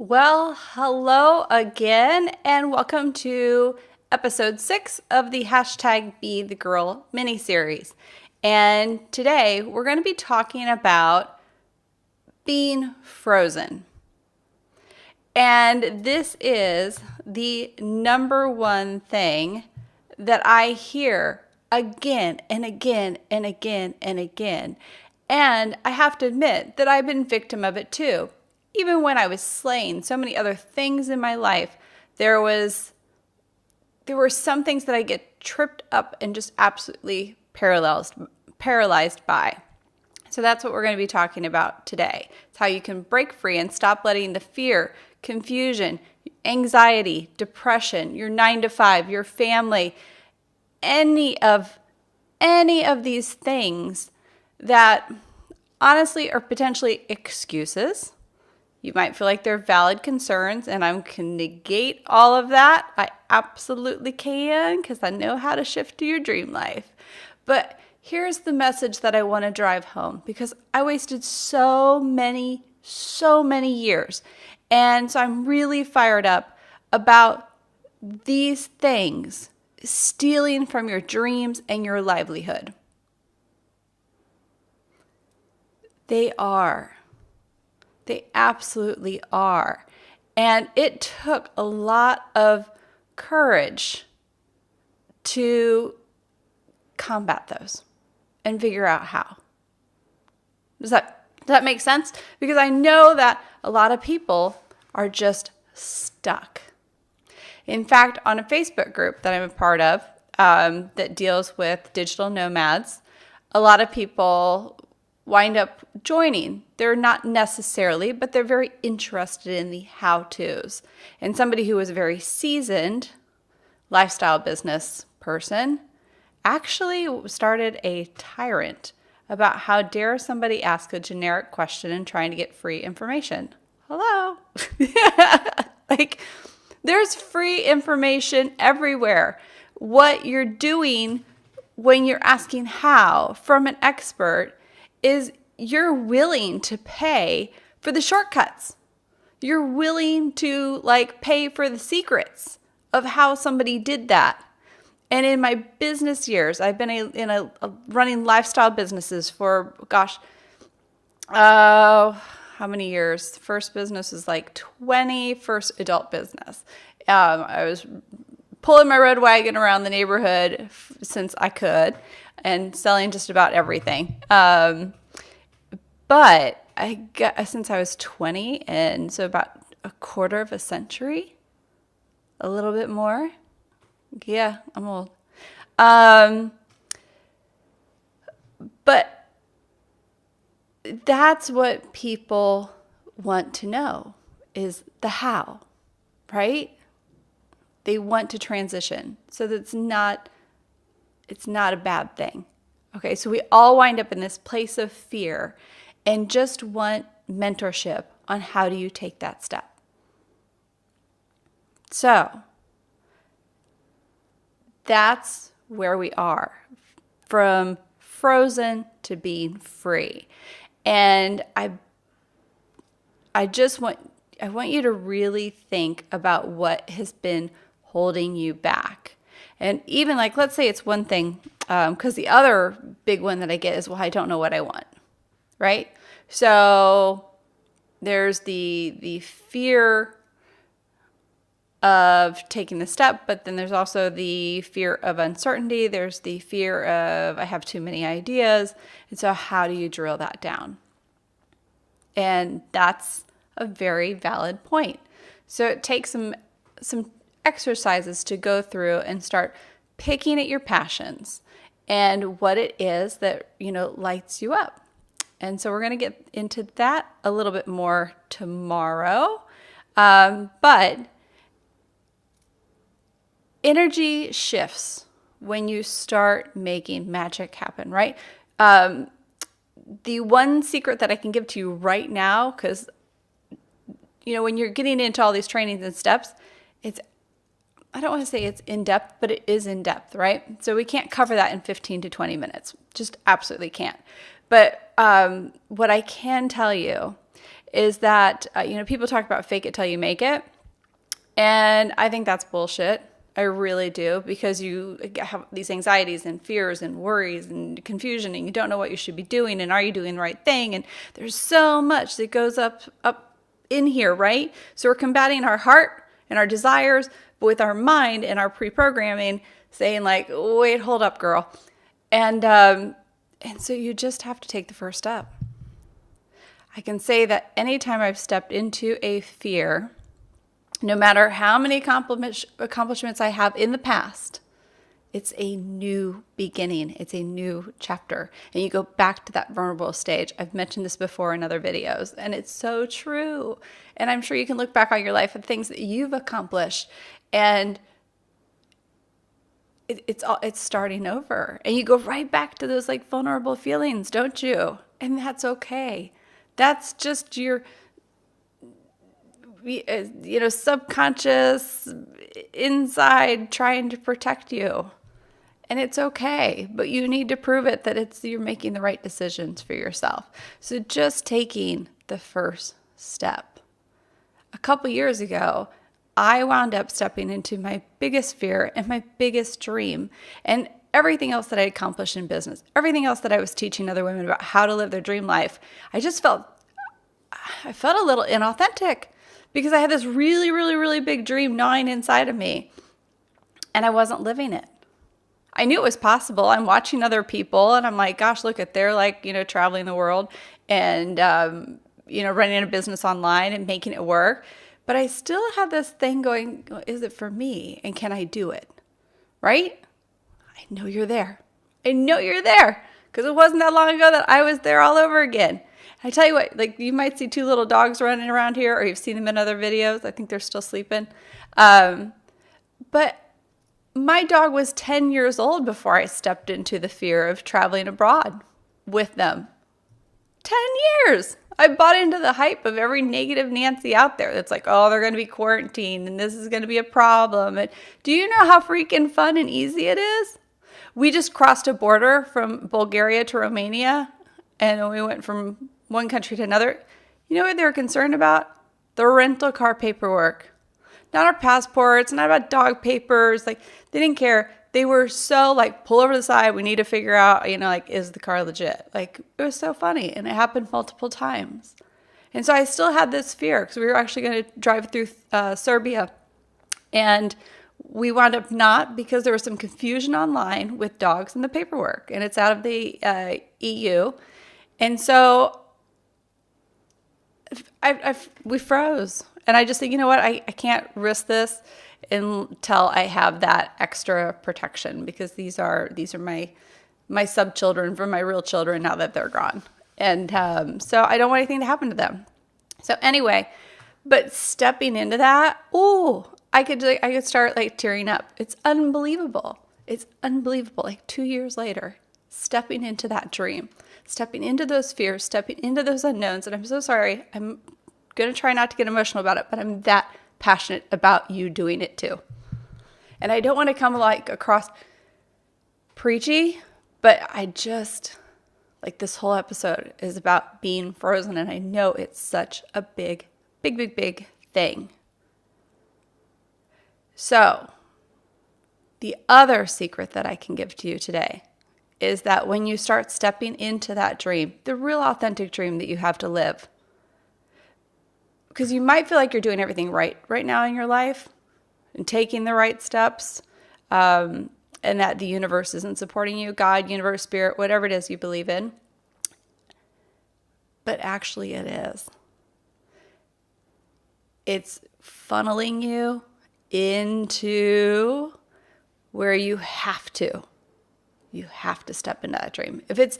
Well, hello again, and welcome to episode 6 of the hashtag Be the Girl mini-series. And today we're going to be talking about being frozen. And this is the number one thing that I hear again and again and again and again. And I have to admit that I've been victim of it too. Even when I was slaying so many other things in my life, there were some things that I get tripped up and just absolutely paralyzed by. So that's what we're going to be talking about today. It's how you can break free and stop letting the fear, confusion, anxiety, depression, your 9 to 5, your family, any of these things that honestly are potentially excuses. You might feel like they're valid concerns, and I can negate all of that. I absolutely can, because I know how to shift to your dream life. But here's the message that I want to drive home, because I wasted so many years. And so I'm really fired up about these things stealing from your dreams and your livelihood. They absolutely are. And it took a lot of courage to combat those and figure out how. Does that make sense? Because I know that a lot of people are just stuck. In fact, on a Facebook group that I'm a part of that deals with digital nomads, a lot of people wind up joining. They're not necessarily, but they're very interested in the how-tos. And somebody who was a very seasoned lifestyle business person actually started a tirade about how dare somebody ask a generic question and trying to get free information. Hello? There's free information everywhere. What you're doing when you're asking how from an expert is you're willing to pay for the shortcuts. You're willing to pay for the secrets of how somebody did that. And in my business years, I've been running lifestyle businesses for, how many years? First business was 20, first adult business. I was pulling my red wagon around the neighborhood since I could and selling just about everything. But since I was 20, and so about a quarter of a century, a little bit more. Yeah, I'm old. But that's what people want to know, is the how, right? They want to transition. So it's not a bad thing. Okay, so we all wind up in this place of fear and just want mentorship on how do you take that step. So that's where we are, from frozen to being free. And I want you to really think about what has been holding you back. And even let's say it's one thing, because the other big one that I get is, well, I don't know what I want, right? So there's the fear of taking the step, but then there's also the fear of uncertainty. There's the fear of, I have too many ideas. And so how do you drill that down? And that's a very valid point. So it takes some exercises to go through and start picking at your passions and what it is that, lights you up. And so we're going to get into that a little bit more tomorrow. But energy shifts when you start making magic happen, right? The one secret that I can give to you right now, because, when you're getting into all these trainings and steps, I don't want to say it's in-depth, but it is in-depth, right? So we can't cover that in 15 to 20 minutes. Just absolutely can't. But what I can tell you is that, people talk about fake it till you make it. And I think that's bullshit. I really do, because you have these anxieties and fears and worries and confusion, and you don't know what you should be doing, and are you doing the right thing? And there's so much that goes up in here, right? So we're combating our heart and our desires with our mind and our pre-programming, saying like, wait, hold up, girl. And so you just have to take the first step. I can say that anytime I've stepped into a fear, no matter how many accomplishments I have in the past, it's a new beginning. It's a new chapter. And you go back to that vulnerable stage. I've mentioned this before in other videos, and it's so true. And I'm sure you can look back on your life and things that you've accomplished, and it's starting over. And you go right back to those like vulnerable feelings, don't you? And that's okay. That's just your subconscious inside trying to protect you. And it's okay, but you need to prove it that you're making the right decisions for yourself. So just taking the first step. A couple years ago, I wound up stepping into my biggest fear and my biggest dream, and everything else that I accomplished in business, everything else that I was teaching other women about how to live their dream life. I felt a little inauthentic, because I had this really, really, really big dream gnawing inside of me, and I wasn't living it. I knew it was possible. I'm watching other people, and I'm like, gosh, look at, they're like, traveling the world and, running a business online and making it work. But I still had this thing going, is it for me? And can I do it? Right? I know you're there. I know you're there, because it wasn't that long ago that I was there all over again. I tell you what, like, you might see two little dogs running around here, or you've seen them in other videos. I think they're still sleeping. But my dog was 10 years old before I stepped into the fear of traveling abroad with them. 10 years. I bought into the hype of every negative Nancy out there that's like, oh, they're going to be quarantined and this is going to be a problem. And do you know how freaking fun and easy it is? We just crossed a border from Bulgaria to Romania, and we went from one country to another. You know what they were concerned about? The rental car paperwork. Not our passports, not about dog papers. Like, they didn't care. They were so like, pull over to the side. We need to figure out, is the car legit? Like, it was so funny. And it happened multiple times. And so I still had this fear, because we were actually going to drive through Serbia. And we wound up not, because there was some confusion online with dogs and the paperwork. And it's out of the EU. And so we froze. And I just think, you know what, I can't risk this until I have that extra protection, because these are my sub-children from my real children now that they're gone. And so I don't want anything to happen to them. So anyway, but stepping into that, I could start like tearing up. It's unbelievable. It's unbelievable. Like 2 years later, stepping into that dream, stepping into those fears, stepping into those unknowns. And I'm so sorry. I'm going to try not to get emotional about it, but I'm that passionate about you doing it too. And I don't want to come like across preachy, but I just, like, this whole episode is about being frozen. And I know it's such a big, big, big, big thing. So the other secret that I can give to you today is that when you start stepping into that dream, the real authentic dream that you have to live, because you might feel like you're doing everything right now in your life and taking the right steps, and that the universe isn't supporting you, God, universe, spirit, whatever it is you believe in. But actually it is. It's funneling you into where you have to step into that dream. If it's,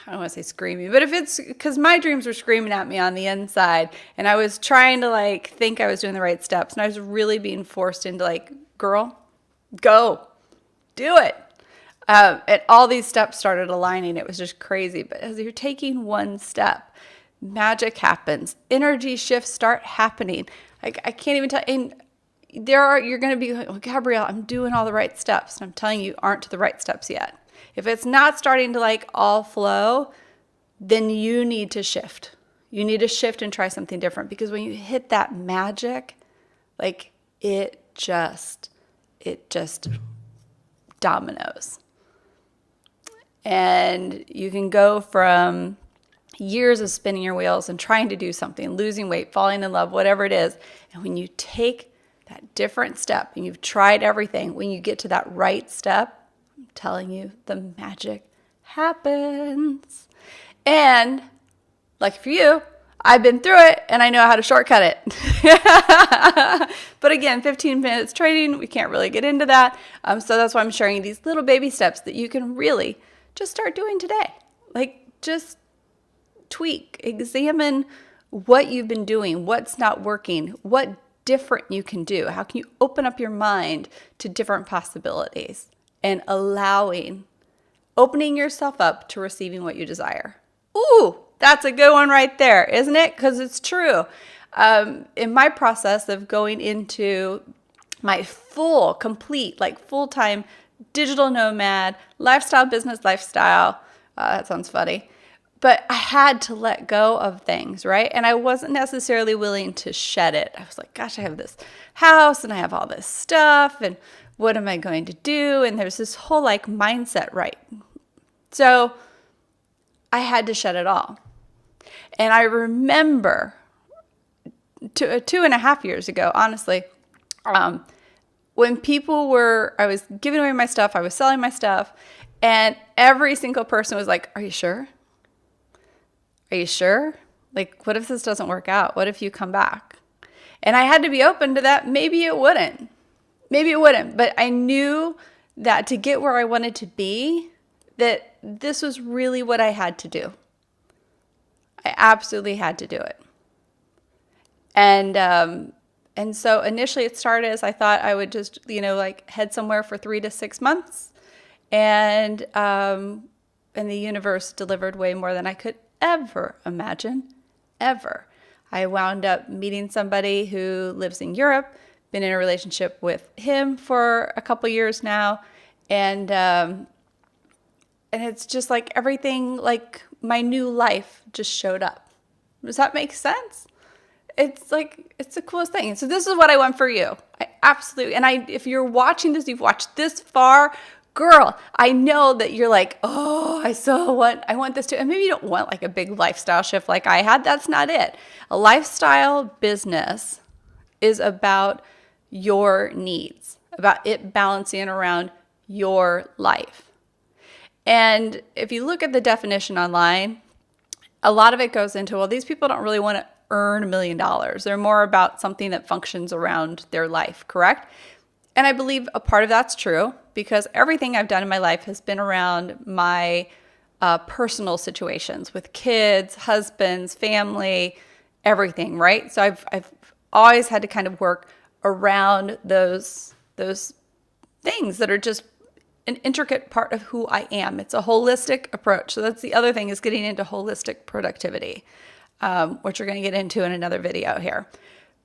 I don't want to say screaming, but if it's, because my dreams were screaming at me on the inside, and I was trying to like think I was doing the right steps, and I was really being forced into like, girl, go, do it. And all these steps started aligning. It was just crazy. But as you're taking one step, magic happens. Energy shifts start happening. Like, I can't even tell. And you're going to be like, well, Gabrielle, I'm doing all the right steps. And I'm telling you, aren't the right steps yet. If it's not starting to like all flow, then you need to shift. You need to shift and try something different, because when you hit that magic, like it just dominoes. And you can go from years of spinning your wheels and trying to do something, losing weight, falling in love, whatever it is. And when you take that different step and you've tried everything, when you get to that right step, I'm telling you, the magic happens. And like for you, I've been through it and I know how to shortcut it. But again, 15 minutes training, we can't really get into that. So that's why I'm sharing these little baby steps that you can really just start doing today. Like just tweak, examine what you've been doing, what's not working, what different you can do. How can you open up your mind to different possibilities and opening yourself up to receiving what you desire. Ooh, that's a good one right there, isn't it? Because it's true. In my process of going into my complete, like full-time digital nomad, business lifestyle, that sounds funny, but I had to let go of things, right? And I wasn't necessarily willing to shed it. I was like, gosh, I have this house and I have all this stuff, and what am I going to do? And there's this whole like mindset, right? So I had to shed it all. And I remember 2.5 years ago, honestly, when I was giving away my stuff, I was selling my stuff, and every single person was like, are you sure? Are you sure? Like, what if this doesn't work out? What if you come back? And I had to be open to that. Maybe it wouldn't. But I knew that to get where I wanted to be, that this was really what I had to do. I absolutely had to do it. And so initially it started as I thought I would just, like head somewhere for 3 to 6 months. And the universe delivered way more than I could ever imagine, ever. I wound up meeting somebody who lives in Europe, been in a relationship with him for a couple years now. And it's just like everything, like my new life just showed up. Does that make sense? It's like, it's the coolest thing. So this is what I want for you. If you're watching this, you've watched this far, girl, I know that you're like, oh, I want this too. And maybe you don't want like a big lifestyle shift like I had. That's not it. A lifestyle business is about your needs, about it balancing around your life. And if you look at the definition online, a lot of it goes into, well, these people don't really want to earn $1 million. They're more about something that functions around their life, correct? And I believe a part of that's true, because everything I've done in my life has been around my personal situations with kids, husbands, family, everything, right? So I've always had to kind of work around those things that are just an intricate part of who I am. It's a holistic approach. So that's the other thing, is getting into holistic productivity, which we're going to get into in another video here.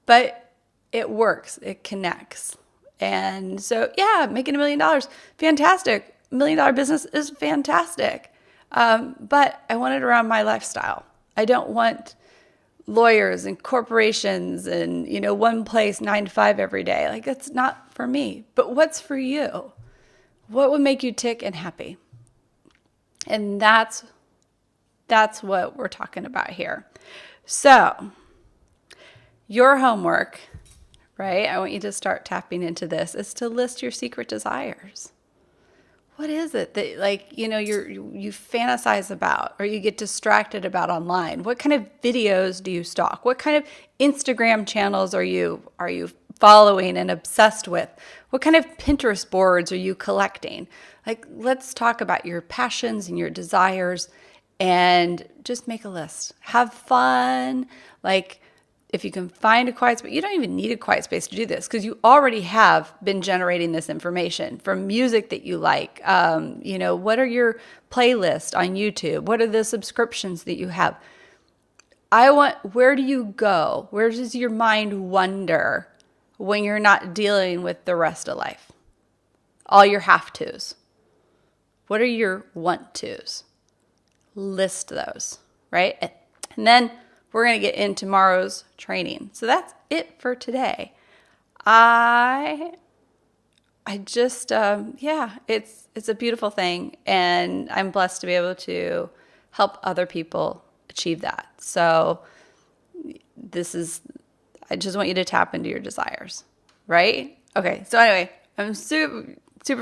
But it works. It connects. And so, yeah, making $1 million, fantastic. $1 million business is fantastic. But I want it around my lifestyle. I don't want lawyers and corporations and, one place 9 to 5 every day. Like, that's not for me. But what's for you? What would make you tick and happy? And that's what we're talking about here. So, your homework, right? I want you to start tapping into this, is to list your secret desires. What is it that you fantasize about, or you get distracted about online? What kind of videos do you stalk? What kind of Instagram channels are you following and obsessed with? What kind of Pinterest boards are you collecting? Like, let's talk about your passions and your desires, and just make a list. Have fun. Like, if you can find a quiet space, you don't even need a quiet space to do this, because you already have been generating this information from music that you like. What are your playlists on YouTube? What are the subscriptions that you have? Where do you go? Where does your mind wander when you're not dealing with the rest of life? All your have-tos. What are your want-tos? List those, right? And then we're going to get in tomorrow's training. So that's it for today. I just, it's a beautiful thing. And I'm blessed to be able to help other people achieve that. So I just want you to tap into your desires, right? Okay. So anyway, I'm super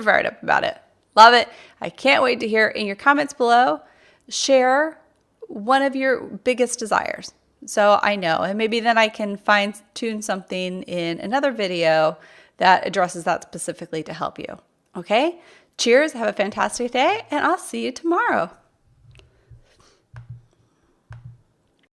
fired up about it. Love it. I can't wait to hear in your comments below. Share one of your biggest desires. So I know, and maybe then I can fine tune something in another video that addresses that specifically to help you. Okay? Cheers. Have a fantastic day, and I'll see you tomorrow.